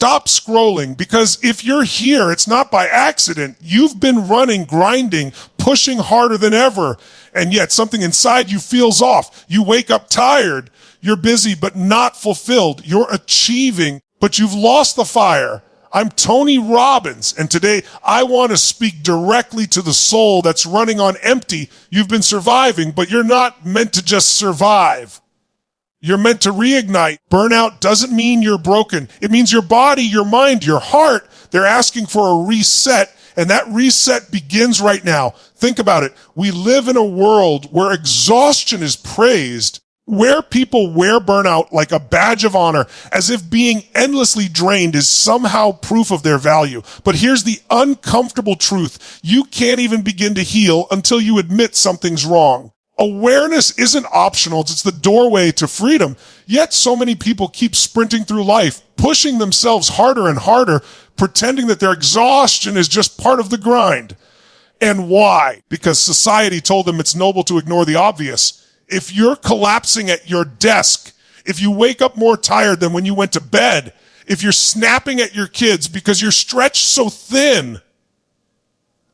Stop scrolling, because if you're here, it's not by accident. You've been running, grinding, pushing harder than ever, and yet something inside you feels off. You wake up tired. You're busy but not fulfilled. You're achieving, but you've lost the fire. I'm Tony Robbins, and today I want to speak directly to the soul that's running on empty. You've been surviving, but you're not meant to just survive. You're meant to reignite. Burnout doesn't mean you're broken. It means your body, your mind, your heart, they're asking for a reset, and that reset begins right now. Think about it. We live in a world where exhaustion is praised, where people wear burnout like a badge of honor, as if being endlessly drained is somehow proof of their value. But here's the uncomfortable truth. You can't even begin to heal until you admit something's wrong. Awareness isn't optional. It's the doorway to freedom. Yet so many people keep sprinting through life, pushing themselves harder and harder, pretending that their exhaustion is just part of the grind. And why? Because society told them it's noble to ignore the obvious. If you're collapsing at your desk, if you wake up more tired than when you went to bed, if you're snapping at your kids because you're stretched so thin,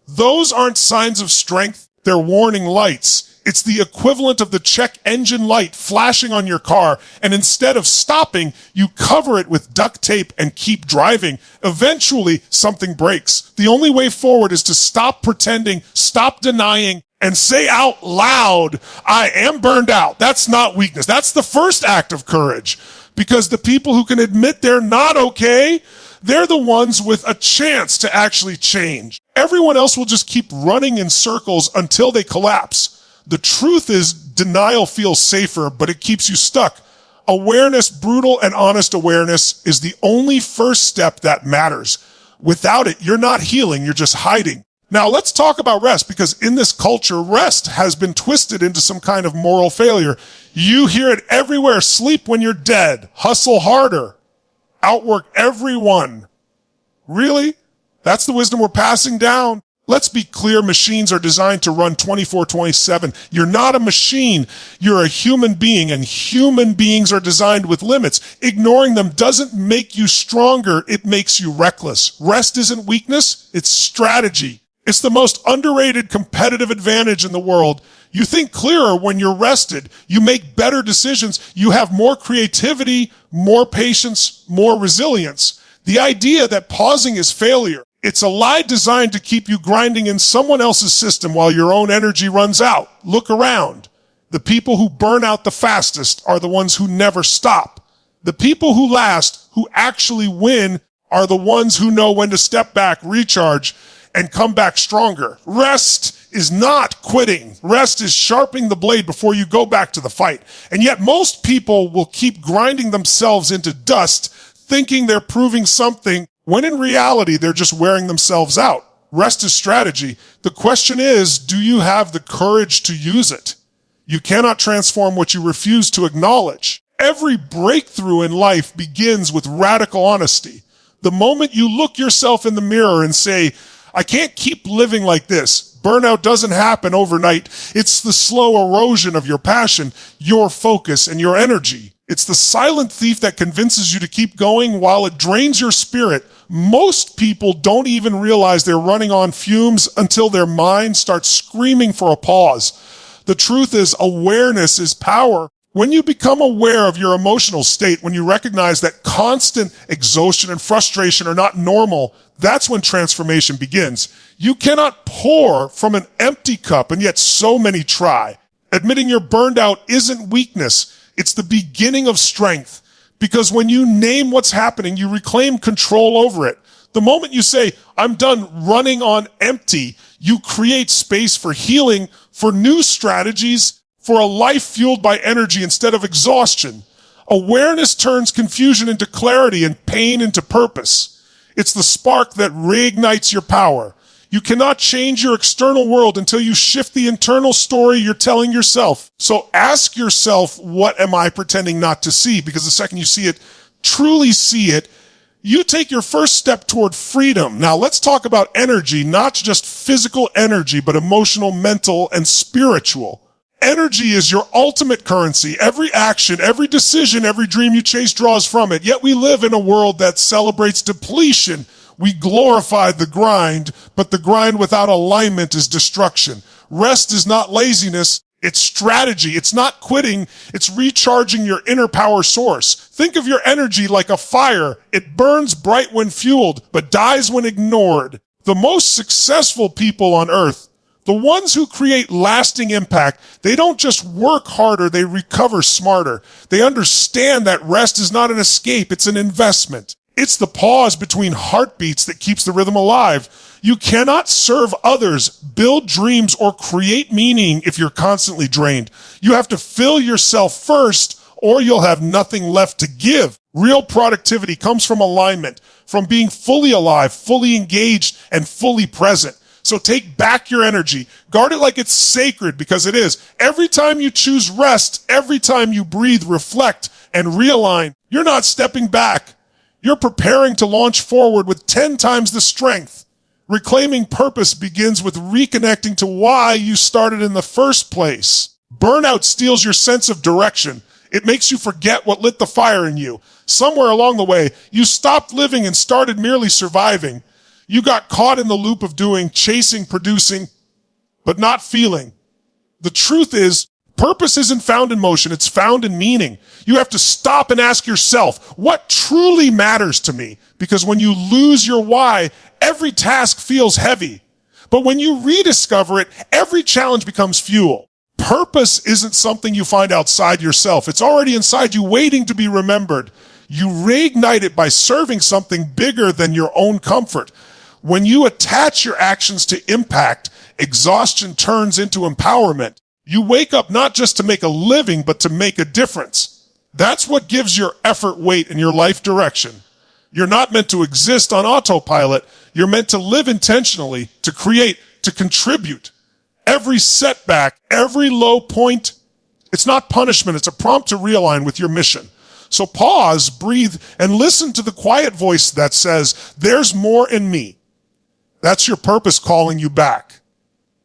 those aren't signs of strength. They're warning lights. It's the equivalent of the check engine light flashing on your car, and instead of stopping, you cover it with duct tape and keep driving. Eventually, something breaks. The only way forward is to stop pretending, stop denying, and say out loud, I am burned out. That's not weakness. That's the first act of courage. Because the people who can admit they're not okay, they're the ones with a chance to actually change. Everyone else will just keep running in circles until they collapse. The truth is, denial feels safer, but it keeps you stuck. Awareness, brutal and honest awareness, is the only first step that matters. Without it, you're not healing, you're just hiding. Now let's talk about rest, because in this culture, rest has been twisted into some kind of moral failure. You hear it everywhere. Sleep when you're dead. Hustle harder. Outwork everyone. Really? That's the wisdom we're passing down? Let's be clear, machines are designed to run 24/7. You're not a machine. You're a human being, and human beings are designed with limits. Ignoring them doesn't make you stronger. It makes you reckless. Rest isn't weakness. It's strategy. It's the most underrated competitive advantage in the world. You think clearer when you're rested. You make better decisions. You have more creativity, more patience, more resilience. The idea that pausing is failure, it's a lie designed to keep you grinding in someone else's system while your own energy runs out. Look around. The people who burn out the fastest are the ones who never stop. The people who last, who actually win, are the ones who know when to step back, recharge, and come back stronger. Rest is not quitting. Rest is sharpening the blade before you go back to the fight. And yet most people will keep grinding themselves into dust, thinking they're proving something, when in reality, they're just wearing themselves out. Rest is strategy. The question is, do you have the courage to use it? You cannot transform what you refuse to acknowledge. Every breakthrough in life begins with radical honesty. The moment you look yourself in the mirror and say, I can't keep living like this. Burnout doesn't happen overnight. It's the slow erosion of your passion, your focus, and your energy. It's the silent thief that convinces you to keep going while it drains your spirit. Most people don't even realize they're running on fumes until their mind starts screaming for a pause. The truth is, awareness is power. When you become aware of your emotional state, when you recognize that constant exhaustion and frustration are not normal, that's when transformation begins. You cannot pour from an empty cup, and yet so many try. Admitting you're burned out isn't weakness. It's the beginning of strength. Because when you name what's happening, you reclaim control over it. The moment you say, I'm done running on empty, you create space for healing, for new strategies, for a life fueled by energy instead of exhaustion. Awareness turns confusion into clarity and pain into purpose. It's the spark that reignites your power. You cannot change your external world until you shift the internal story you're telling yourself. So ask yourself, what am I pretending not to see? Because the second you see it, truly see it, you take your first step toward freedom. Now let's talk about energy, not just physical energy, but emotional, mental, and spiritual. Energy is your ultimate currency. Every action, every decision, every dream you chase draws from it. Yet we live in a world that celebrates depletion. We glorify the grind, but the grind without alignment is destruction. Rest is not laziness. It's strategy. It's not quitting. It's recharging your inner power source. Think of your energy like a fire. It burns bright when fueled, but dies when ignored. The most successful people on earth, the ones who create lasting impact, they don't just work harder, they recover smarter. They understand that rest is not an escape, it's an investment. It's the pause between heartbeats that keeps the rhythm alive. You cannot serve others, build dreams, or create meaning if you're constantly drained. You have to fill yourself first, or you'll have nothing left to give. Real productivity comes from alignment, from being fully alive, fully engaged, and fully present. So take back your energy. Guard it like it's sacred, because it is. Every time you choose rest, every time you breathe, reflect, and realign, you're not stepping back. You're preparing to launch forward with 10 times the strength. Reclaiming purpose begins with reconnecting to why you started in the first place. Burnout steals your sense of direction. It makes you forget what lit the fire in you. Somewhere along the way, you stopped living and started merely surviving. You got caught in the loop of doing, chasing, producing, but not feeling. The truth is, purpose isn't found in motion, it's found in meaning. You have to stop and ask yourself, what truly matters to me? Because when you lose your why, every task feels heavy. But when you rediscover it, every challenge becomes fuel. Purpose isn't something you find outside yourself. It's already inside you, waiting to be remembered. You reignite it by serving something bigger than your own comfort. When you attach your actions to impact, exhaustion turns into empowerment. You wake up not just to make a living, but to make a difference. That's what gives your effort weight and your life direction. You're not meant to exist on autopilot. You're meant to live intentionally, to create, to contribute. Every setback, every low point, it's not punishment. It's a prompt to realign with your mission. So pause, breathe, and listen to the quiet voice that says, there's more in me. That's your purpose calling you back.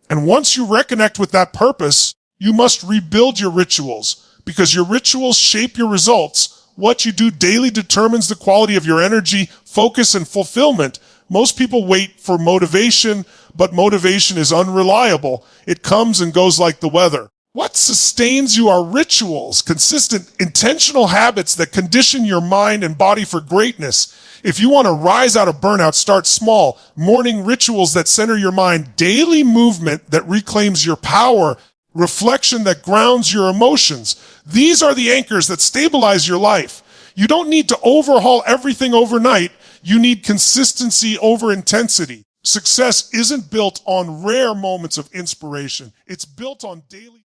And once you reconnect with that purpose, you must rebuild your rituals, because your rituals shape your results. What you do daily determines the quality of your energy, focus, and fulfillment. Most people wait for motivation, but motivation is unreliable. It comes and goes like the weather. What sustains you are rituals, consistent, intentional habits that condition your mind and body for greatness. If you want to rise out of burnout, start small. Morning rituals that center your mind, daily movement that reclaims your power, reflection that grounds your emotions. These are the anchors that stabilize your life. You don't need to overhaul everything overnight. You need consistency over intensity. Success isn't built on rare moments of inspiration. It's built on daily